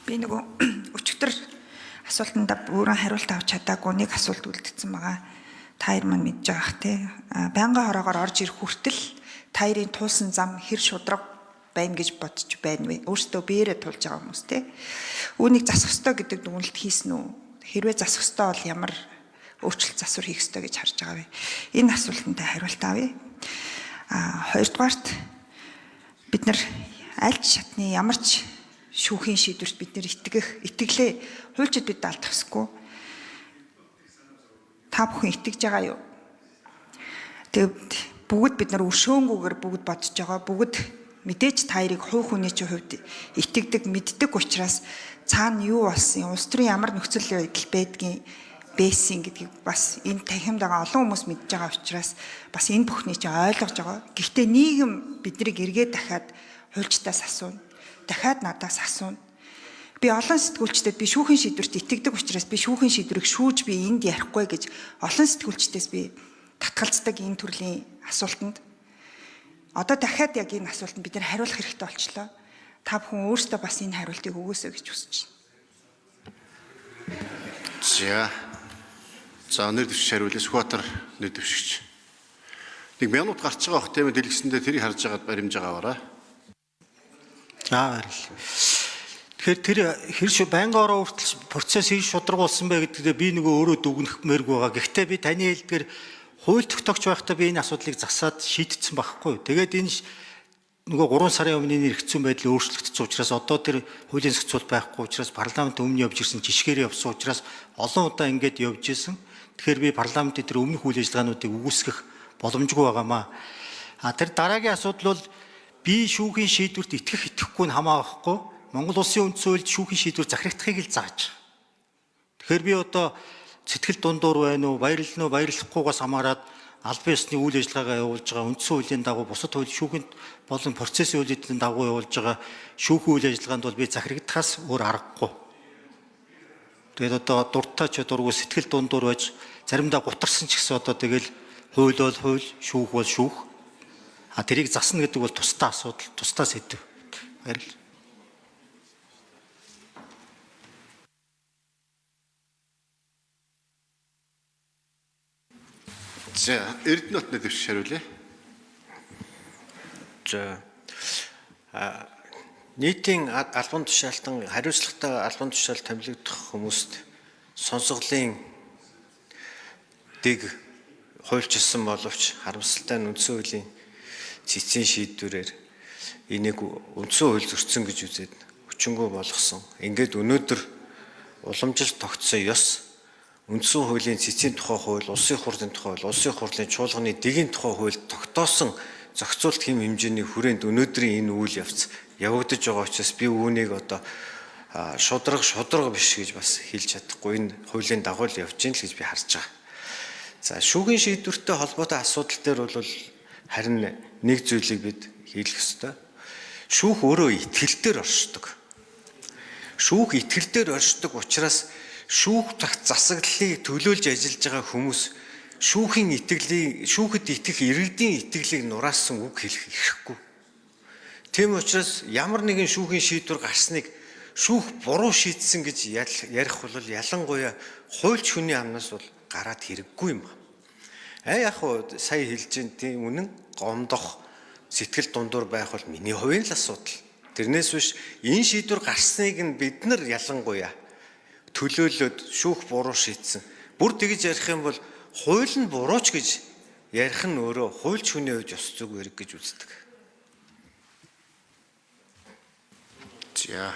Би нөгөө өчигдөр асуултанд бүрэн хариулт авч чадаагүй нэг асуулт үлдсэн байгаа. Таяр маань мэдж байгаа х тий. Байнгын хороогоор орж ирэх хүртэл таярын туулсан зам хэр шудраг байна гэж бодож байна вэ? Өөртөө биеэрээ тулж байгаа хүмүүс тий. Үүнийг засах ёстой гэдэг дүгнэлт хийсэн үү? Хэрвээ засах ёстой бол ямар өөрчлөлт засвар хийх ёстой гэж харж байгаа вэ? Энэ асуултанд хариулт авъя. Хоёрдугаарт бид нар аль ч шатны ямар ч шүүхийн шийдвэрт бид нэр итгэлээ хуульчид бид алдах ёсгүй. Та бүхэн итгэж байгаа юу? Тэгвэл бүгд бид нар өршөөнгүйгээр бүгд бодож байгаа. Бүгд мэдээж таярыг хувь хүний чинь хувьд итгэдэг, мэддэг учраас цаана юу болсон, улс төрийн ямар нөхцөл байдал байдгийг байсан гэдгийг бас энэ танхимд байгаа олон хүмүүс мэдж байгаа учраас бас энэ бүхний чинь ойлгож байгаа. Гэхдээ нийгэм биднийг эргээд дахиад хуульчдаас асууна. Дахиад надаас асууна. Би олон сэтгүүлчдэд би шүүхийн шийдвэрт итгэдэг учраас би шүүхийн шийдвэрийг шүүж би энд ярихгүй гэж олон сэтгүүлчдээс би татгалздаг энэ төрлийн асуултанд. Одоо дахиад яг энэ асуултанд бид нар хариулах хэрэгтэй болчлоо. Та бүхэн өөрсдөө бас энэ хариултыг өгөөсэй гэж хүсэж байна. За нэр дэвшигч хариулъя. Сүхбаатар нэр дэвшигч. Нэг минут гарч байгаа бох тийм ээ дэлгэсэндээ тэрийг харж байгаад баримж байгаараа. Тэгэхээр тэр хэрш байнгын ороо хүртэл процесс хийж шудраг болсон бай гэдэгтээ би нөгөө өөрөө дүгнэхмээргүй байгаа. Гэхдээ би таны хэлдгээр хууль тогтоогч байхдаа би энэ асуудлыг засаад шийдтсэн байхгүй. Тэгээд энэ нөгөө 3 сарын өмнө эргэцсэн байдал өөрчлөгдсөн учраас одоо тэр хуулийн зохицуул байхгүй учраас парламент өмнө явж ирсэн жишгээр явсан учраас олон удаа ингэж явж исэн. Тэгэхээр би парламентын тэр өмнөх үйл ажиллагаануудыг үгүйсгэх боломжгүй байгаамаа. Тэр дараагийн асуудал бол би шүүхийн шийдвэрт итгэх итгэхгүй нь хамааахгүй Монгол Улсын үндсэн хуульд шүүхийн шийдвэр захирагдахыг л зааж. Тэгэхээр би одоо сэтгэл дундуур байна уу, баярлна уу, баярлахгүйгээс хамаарат албан ёсны үйл ажиллагаагаа явуулж байгаа үндсэн хуулийн дагуу бусад хууль шүүхийн болон процессын хуулийн дагуу явуулж байгаа шүүхийн үйл ажиллагаанд бол би захирагдахаас өөр аргагүй. Тэгээд одоо дуртай ч дургүй сэтгэл дундуур байж заримдаа гутарсан ч гэсэн одоо тэгэл хууль бол хууль, шүүх бол шүүх. Тэрийг засна гэдэг бол тусдаа асуудал, тусдаа сэдв. Баярлалаа. За, Эрдэнэт нэр дэвшигч хариулъя. За. Нийтийн албан тушаалтан хариуцлагатай албан тушаал томилогдох хүмүүст сонсголын дэг хуульчилсан боловч харамсалтай нь үндсэн хуулийн цэцэн шийдвэрээр энийг үндсэн хууль зөрчсөн гэж үзээд хүчингүй болгосон. Ингээд өнөөдөр уламжилт тогтсон ёс үндсэн хуулийн цэцэн тухай хууль, улсын хурлын тухай хууль, улсын хурлын чуулганы дэгийн тухай хууль тогтоосон зохицуулт хэм хэмжээний хүрээнд өнөөдрийн энэ үйл явц явагдаж байгаа учраас би үүнийг одоо шудраг биш гэж бас хэлж чадахгүй. Энэ хуулийн дагуу л явж гин л гэж би харж байгаа. За шүүхийн шийдвэртэй холбоотой асуудал дээр бол харин нэг зүйлийг бид хийх ёстой. Шүүх өөрөө итгэлээр оршдог. Шүүх итгэлээр оршдог учраас шүүх засаглалыг төлөөлж ажиллаж байгаа хүмүүс шүүхэд итгэх иргэдийн итгэлийг нураасан үг хэлэх эрхгүй. Тийм учраас ямар нэгэн шүүхийн шийдвэр гарсныг шүүх буруу шийдсэн гэж ярих бол ялангуяа хуульч хүний амнаас бол гараад хэрэггүй юм байна. Яг сая хэлж дээ тийм үнэн гомдох сэтгэл дундуур байх бол миний хувийн л асуудал. Тэрнээс биш энэ шийдвэр гарсныг нь бид нар ялангуяа төлөөлөд шүүх буруу шийдсэн. Бүр тэгж ярих юм бол хууль нь бурууч гэж ярих нь өөрөө хуульч хүний хувьд ёс зүг хэрэг гэж үздэг. За